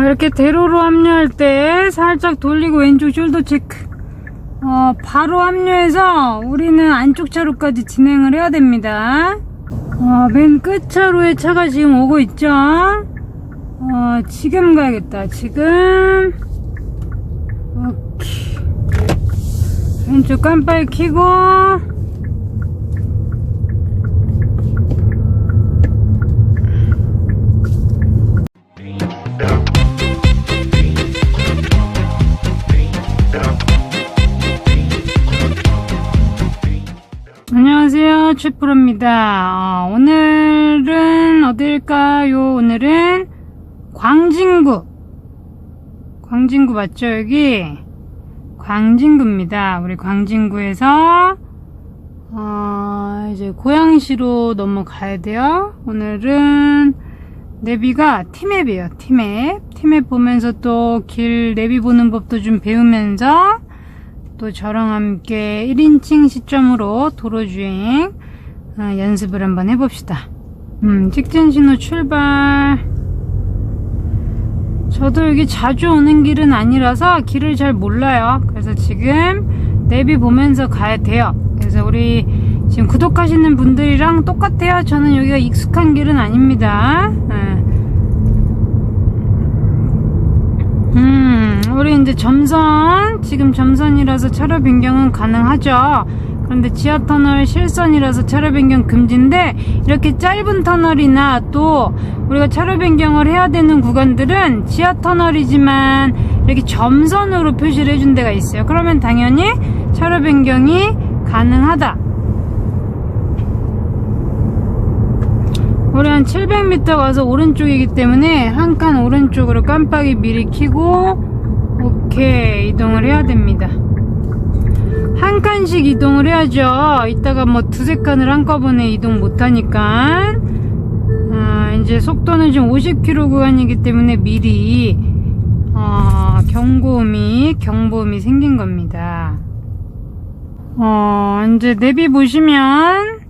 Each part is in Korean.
이렇게 대로로 합류할 때 살짝 돌리고 왼쪽 숄더 체크. 바로 합류해서 우리는 안쪽 차로까지 진행을 해야 됩니다. 맨 끝 차로에 차가 지금 오고 있죠. 지금 가야겠다. 지금. 오케이. 왼쪽 깜빡이 켜고. 안녕하세요, 최프로입니다. 오늘은 어딜까요? 오늘은 광진구 맞죠? 여기 광진구입니다. 우리 광진구에서 이제 고양시로 넘어가야 돼요. 오늘은 내비가 T맵이에요. T맵 보면서 또 길 내비 보는 법도 좀 배우면서 또 저랑 함께 1인칭 시점으로 도로주행 연습을 한번 해봅시다. 직진신호 출발. 저도 여기 자주 오는 길은 아니라서 길을 잘 몰라요. 그래서 지금 내비 보면서 가야 돼요. 그래서 우리 지금 구독하시는 분들이랑 똑같아요. 저는 여기가 익숙한 길은 아닙니다. 우리 이제 점선, 지금 점선이라서 차로 변경은 가능하죠. 그런데 지하터널 실선이라서 차로 변경 금지인데, 이렇게 짧은 터널이나 또 우리가 차로 변경을 해야 되는 구간들은 지하터널이지만 이렇게 점선으로 표시를 해준 데가 있어요. 그러면 당연히 차로 변경이 가능하다. 우리 한 700m 가서 오른쪽이기 때문에 한 칸 오른쪽으로 깜빡이 미리 켜고 오케이 이동을 해야 됩니다. 한 칸씩 이동을 해야죠. 이따가 뭐 두세 칸을 한꺼번에 이동 못하니까. 이제 속도는 지금 50km 구간이기 때문에 미리 경보음이 생긴 겁니다. 이제 내비 보시면,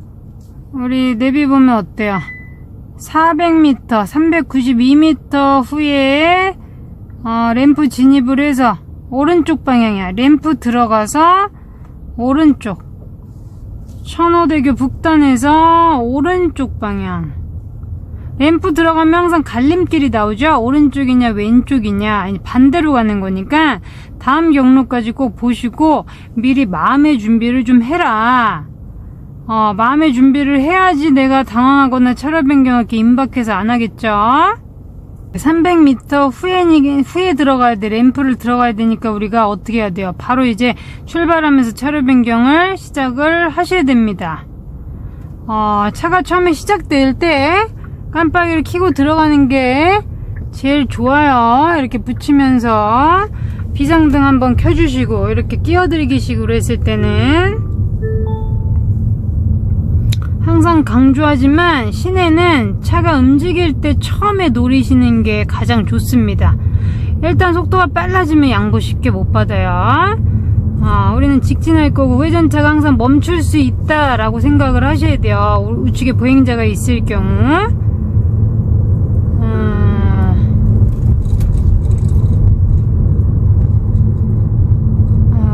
우리 내비 보면 어때요? 400m, 392m 후에 램프 진입을 해서 오른쪽 방향이야. 램프 들어가서 오른쪽, 천호대교 북단에서 오른쪽 방향. 램프 들어가면 항상 갈림길이 나오죠. 오른쪽이냐 왼쪽이냐, 아니 반대로 가는 거니까 다음 경로까지 꼭 보시고 미리 마음의 준비를 좀 해라. 마음의 준비를 해야지 내가 당황하거나 차로 변경할 게 임박해서 안 하겠죠. 300m 후에 들어가야 돼. 램프를 들어가야 되니까 우리가 어떻게 해야 돼요? 바로 이제 출발하면서 차로 변경을 시작을 하셔야 됩니다. 차가 처음에 시작될 때 깜빡이를 켜고 들어가는 게 제일 좋아요. 이렇게 붙이면서 비상등 한번 켜주시고, 이렇게 끼어들기 식으로 했을 때는 항상 강조하지만 시내는 차가 움직일 때 처음에 노리시는 게 가장 좋습니다. 일단 속도가 빨라지면 양보 쉽게 못 받아요. 우리는 직진할 거고 회전차가 항상 멈출 수 있다라고 생각을 하셔야 돼요. 우측에 보행자가 있을 경우.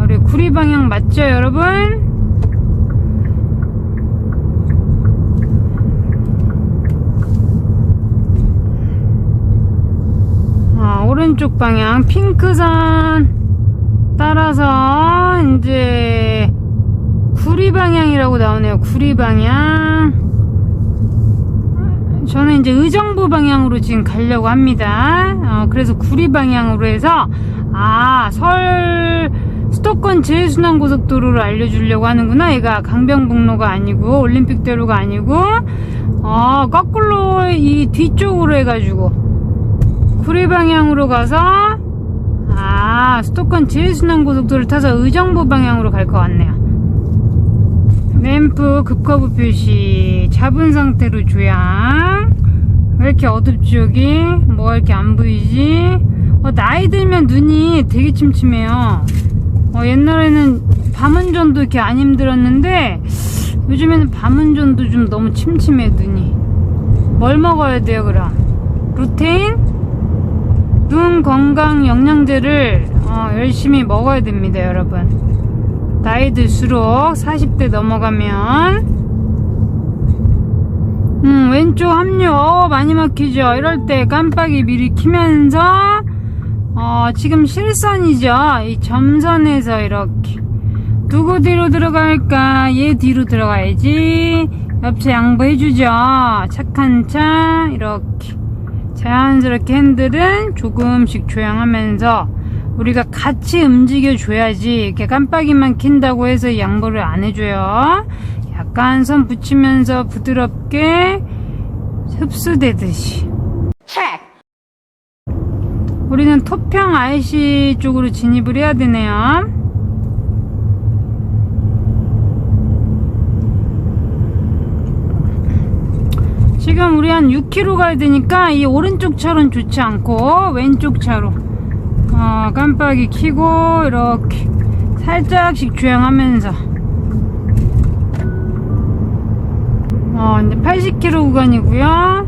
우리 구리 방향 맞죠, 여러분? 오른쪽 방향 핑크선 따라서 이제 구리 방향이라고 나오네요. 구리 방향. 저는 이제 의정부 방향으로 지금 가려고 합니다. 그래서 구리 방향으로 해서 수도권 제일순환고속도로를 알려주려고 하는구나. 얘가 강변북로가 아니고 올림픽대로가 아니고 거꾸로 이 뒤쪽으로 해가지고 구리 방향으로 가서 수도권 제일순환고속도로를 타서 의정부 방향으로 갈 것 같네요. 램프 급커브 표시 잡은 상태로 조향. 왜 이렇게 어둡지 여기? 뭐가 이렇게 안 보이지? 나이 들면 눈이 되게 침침해요. 옛날에는 밤운전도 이렇게 안 힘들었는데 요즘에는 밤운전도 좀 너무 침침해 눈이. 뭘 먹어야 돼요 그럼? 루테인? 눈 건강 영양제를 열심히 먹어야 됩니다, 여러분. 나이 들수록 40대 넘어가면 왼쪽 합류 많이 막히죠. 이럴 때 깜빡이 미리 켜면서 지금 실선이죠. 이 점선에서 이렇게 누구 뒤로 들어갈까? 얘 뒤로 들어가야지. 옆차 양보해주죠. 착한 차 이렇게 자연스럽게 핸들은 조금씩 조향하면서 우리가 같이 움직여줘야지. 이렇게 깜빡이만 킨다고 해서 양보를 안 해줘요. 약간 선 붙이면서 부드럽게 흡수되듯이. 우리는 토평 IC 쪽으로 진입을 해야 되네요. 지금 우리 한 6km 가야 되니까 이 오른쪽 차로는 좋지 않고 왼쪽 차로 깜빡이 켜고 이렇게 살짝씩 주행하면서 이제 80km 구간이고요.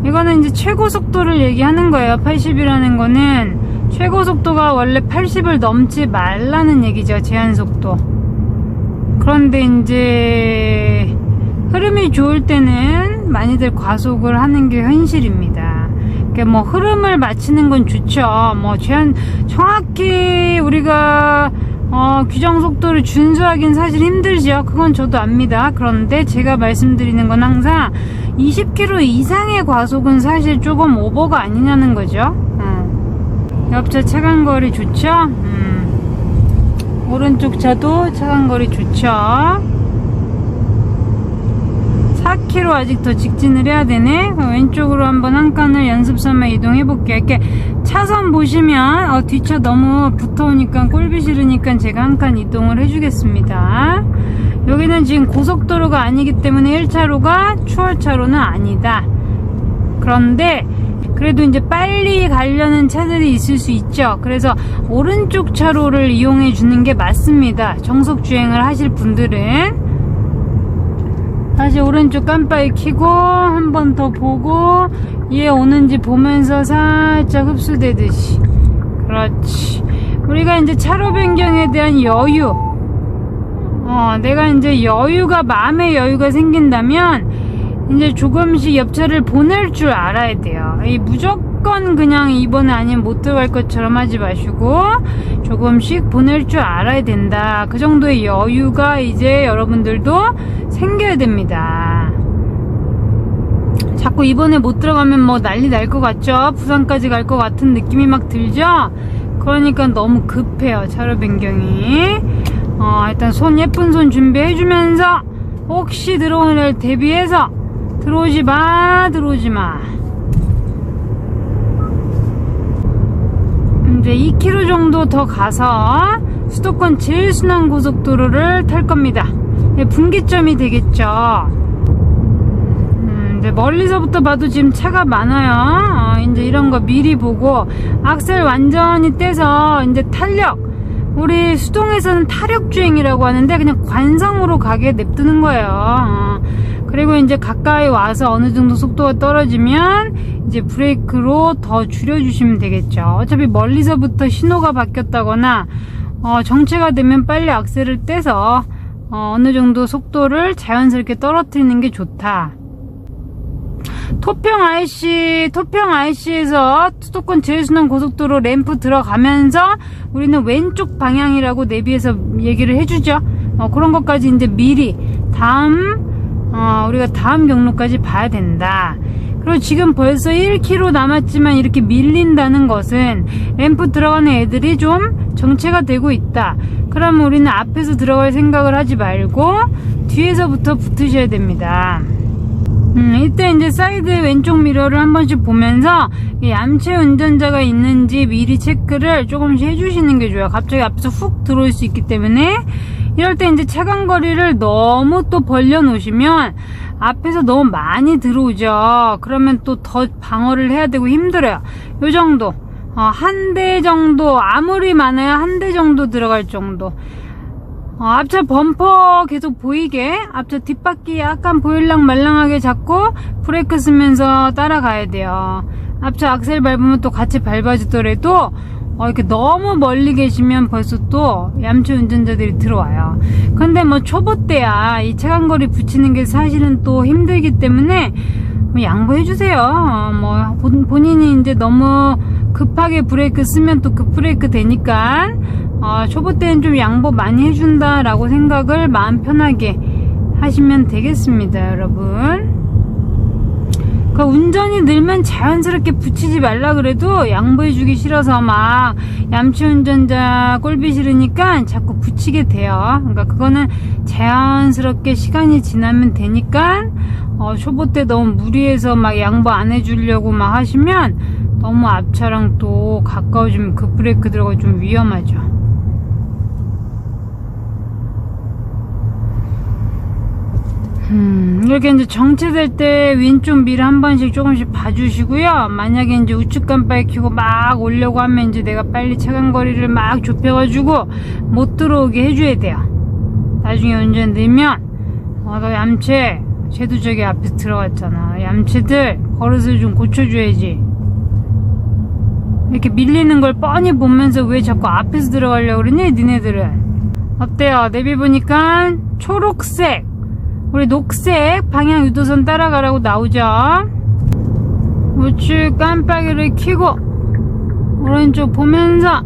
이거는 이제 최고 속도를 얘기하는 거예요. 80이라는 거는 최고 속도가 원래 80을 넘지 말라는 얘기죠. 제한 속도. 그런데 이제 흐름이 좋을 때는 많이들 과속을 하는 게 현실입니다. 그러니까 뭐 흐름을 맞추는 건 좋죠. 뭐 제한 정확히 우리가 규정 속도를 준수하긴 사실 힘들죠. 그건 저도 압니다. 그런데 제가 말씀드리는 건 항상 20km 이상의 과속은 사실 조금 오버가 아니냐는 거죠. 옆차 차간거리 좋죠. 오른쪽 차도 차간거리 좋죠. 4km 아직 더 직진을 해야 되네. 왼쪽으로 한번 한 칸을 연습 삼아 이동해 볼게요. 이렇게 차선 보시면 뒷차 너무 붙어오니까 꼴비 싫으니까 제가 한 칸 이동을 해주겠습니다. 여기는 지금 고속도로가 아니기 때문에 1차로가 추월차로는 아니다. 그런데 그래도 이제 빨리 가려는 차들이 있을 수 있죠. 그래서 오른쪽 차로를 이용해 주는 게 맞습니다. 정속 주행을 하실 분들은. 다시 오른쪽 깜빡이 켜고 한 번 더 보고 얘 오는지 보면서 살짝 흡수되듯이. 그렇지. 우리가 이제 차로 변경에 대한 여유, 내가 이제 여유가, 마음의 여유가 생긴다면 이제 조금씩 옆차를 보낼 줄 알아야 돼요. 이 무조건 그냥 이번에 아니면 못 들어갈 것처럼 하지 마시고 조금씩 보낼 줄 알아야 된다. 그 정도의 여유가 이제 여러분들도 생겨야 됩니다. 자꾸 이번에 못 들어가면 뭐 난리 날 것 같죠? 부산까지 갈 것 같은 느낌이 막 들죠? 그러니까 너무 급해요, 차로 변경이. 일단 손, 예쁜 손 준비해주면서 혹시 들어오는 날 대비해서 들어오지 마. 이제 2km 정도 더 가서 수도권 제일 순환 고속도로를 탈 겁니다. 분기점이 되겠죠. 이제 멀리서부터 봐도 지금 차가 많아요. 이제 이런 거 미리 보고 악셀 완전히 떼서 이제 탄력, 우리 수동에서는 타력 주행이라고 하는데 그냥 관성으로 가게 냅두는 거예요. 그리고 이제 가까이 와서 어느 정도 속도가 떨어지면 이제 브레이크로 더 줄여주시면 되겠죠. 어차피 멀리서부터 신호가 바뀌었다거나 정체가 되면 빨리 악셀을 떼서 어느 정도 속도를 자연스럽게 떨어뜨리는 게 좋다. 토평 IC에서 수도권 제일순환 고속도로 램프 들어가면서 우리는 왼쪽 방향이라고 내비해서 얘기를 해주죠. 그런 것까지 이제 미리 우리가 다음 경로까지 봐야 된다. 그리고 지금 벌써 1km 남았지만 이렇게 밀린다는 것은 램프 들어가는 애들이 좀 정체가 되고 있다. 그러면 우리는 앞에서 들어갈 생각을 하지 말고 뒤에서부터 붙으셔야 됩니다. 이때 이제 사이드 왼쪽 미러를 한 번씩 보면서 얌체 운전자가 있는지 미리 체크를 조금씩 해주시는 게 좋아요. 갑자기 앞에서 훅 들어올 수 있기 때문에. 이럴 때 이제 차간거리를 너무 또 벌려 놓으시면 앞에서 너무 많이 들어오죠. 그러면 또 더 방어를 해야 되고 힘들어요. 요 정도. 한 대 정도, 아무리 많아야 한 대 정도 들어갈 정도. 앞차 범퍼 계속 보이게, 앞차 뒷바퀴 약간 보일랑 말랑하게 잡고 브레이크 쓰면서 따라가야 돼요. 앞차 악셀 밟으면 또 같이 밟아주더라도 이렇게 너무 멀리 계시면 벌써 또 얌체 운전자들이 들어와요. 근데 뭐 초보 때야 이 차간거리 붙이는 게 사실은 또 힘들기 때문에 뭐 양보해주세요. 뭐 본인이 이제 너무 급하게 브레이크 쓰면 또 급브레이크 되니까 초보 때는 좀 양보 많이 해준다 라고 생각을 마음 편하게 하시면 되겠습니다, 여러분. 운전이 늘면 자연스럽게 붙이지 말라 그래도 양보해주기 싫어서 막 얌체 운전자 꼴비 싫으니까 자꾸 붙이게 돼요. 그러니까 그거는 자연스럽게 시간이 지나면 되니까 초보 때 너무 무리해서 막 양보 안 해주려고 막 하시면 너무 앞차랑 또 가까워지면 급브레이크 들어가고 좀 위험하죠. 이렇게 이제 정체될 때 왼쪽 미러 한 번씩 조금씩 봐주시고요. 만약에 이제 우측 깜빡이 켜고 막 오려고 하면 이제 내가 빨리 차간거리를 막 좁혀가지고 못 들어오게 해줘야 돼요. 나중에 운전 늘면 너 얌체 쟤도 저기 앞에서 들어갔잖아. 얌체들 버릇을 좀 고쳐줘야지. 이렇게 밀리는 걸 뻔히 보면서 왜 자꾸 앞에서 들어가려고 그러니 니네들은. 어때요? 내비 보니까 초록색 우리 녹색 방향 유도선 따라가라고 나오죠. 우측 깜빡이를 켜고 오른쪽 보면서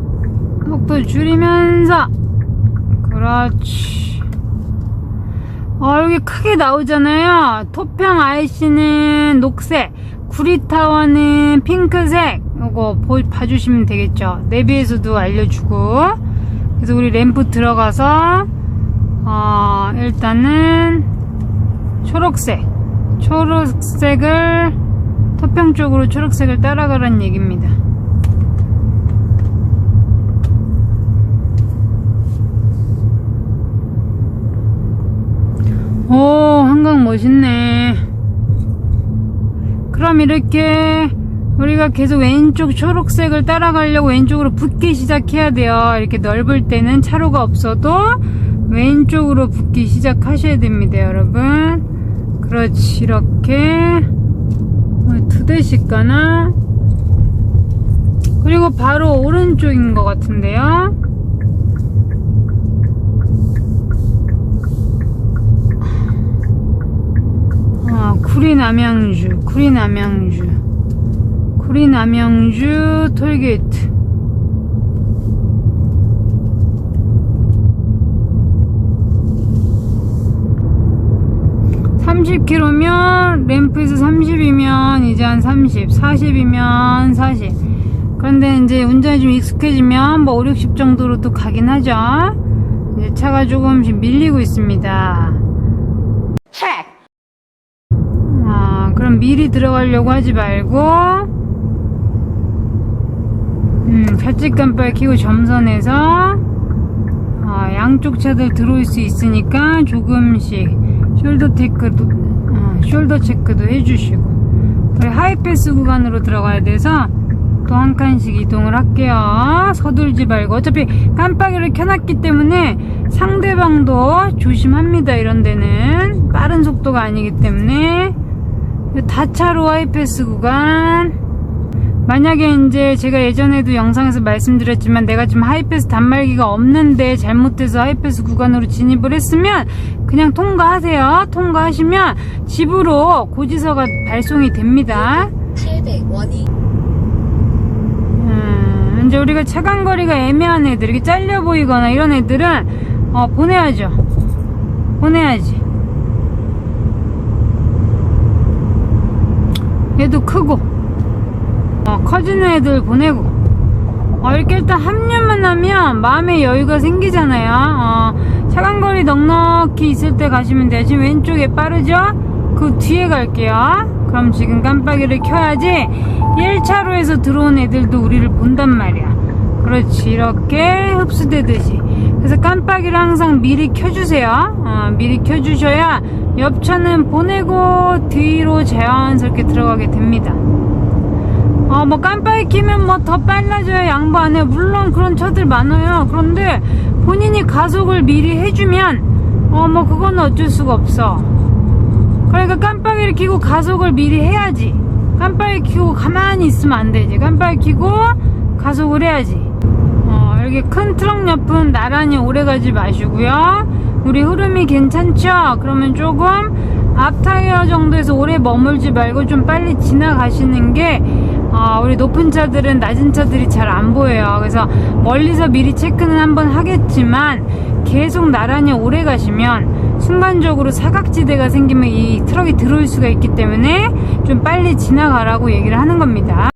속도 줄이면서 그렇지. 여기 크게 나오잖아요. 토평 IC는 녹색, 구리타워는 핑크색. 요거 봐주시면 되겠죠. 내비에서도 알려주고. 그래서 우리 램프 들어가서 일단은 초록색을 토평 쪽으로 초록색을 따라가라는 얘기입니다. 오, 한강 멋있네. 그럼 이렇게 우리가 계속 왼쪽 초록색을 따라가려고 왼쪽으로 붙기 시작해야 돼요. 이렇게 넓을 때는 차로가 없어도 왼쪽으로 붙기 시작하셔야 됩니다, 여러분. 그렇지. 이렇게 2대씩 가나? 그리고 바로 오른쪽인 것 같은데요. 구리남양주 톨게이트. (30km) 램프에서 30이면 이제 한 30, 40이면 40. 그런데 이제 운전이 좀 익숙해지면 뭐 5, 60 정도로 또 가긴 하죠. 이제 차가 조금씩 밀리고 있습니다. 그럼 미리 들어가려고 하지 말고 좌측 깜빡이 켜고 점선에서 양쪽 차들 들어올 수 있으니까 조금씩 숄더 체크도 해주시고. 우리 하이패스 구간으로 들어가야 돼서 또 한 칸씩 이동을 할게요. 서둘지 말고. 어차피 깜빡이를 켜놨기 때문에 상대방도 조심합니다. 이런 데는 빠른 속도가 아니기 때문에. 다차로 하이패스 구간. 만약에 이제 제가 예전에도 영상에서 말씀드렸지만 내가 지금 하이패스 단말기가 없는데 잘못해서 하이패스 구간으로 진입을 했으면 그냥 통과하세요. 통과하시면 집으로 고지서가 발송이 됩니다. 700원이. 이제 우리가 차간거리가 애매한 애들, 이렇게 잘려 보이거나 이런 애들은 보내야죠. 보내야지. 얘도 크고 커지는 애들 보내고. 이렇게 일단 합류만 하면 마음의 여유가 생기잖아요. 차간거리 넉넉히 있을 때 가시면 돼요. 지금 왼쪽에 빠르죠? 그 뒤에 갈게요. 그럼 지금 깜빡이를 켜야지 1차로에서 들어온 애들도 우리를 본단 말이야. 그렇지. 이렇게 흡수되듯이. 그래서 깜빡이를 항상 미리 켜주세요. 미리 켜주셔야 옆차는 보내고 뒤로 자연스럽게 들어가게 됩니다. 뭐 깜빡이 켜면 뭐 더 빨라져야 양보 안 해요. 물론 그런 차들 많아요. 그런데 본인이 가속을 미리 해주면 뭐 그거는 어쩔 수가 없어. 그러니까 깜빡이를 켜고 가속을 미리 해야지. 깜빡이 켜고 가만히 있으면 안 돼. 이제 깜빡이 켜고 가속을 해야지. 이렇게 큰 트럭 옆은 나란히 오래 가지 마시고요. 우리 흐름이 괜찮죠? 그러면 조금 앞 타이어 정도에서 오래 머물지 말고 좀 빨리 지나가시는 게 우리 높은 차들은 낮은 차들이 잘 안 보여요. 그래서 멀리서 미리 체크는 한번 하겠지만 계속 나란히 오래 가시면 순간적으로 사각지대가 생기면 이 트럭이 들어올 수가 있기 때문에 좀 빨리 지나가라고 얘기를 하는 겁니다.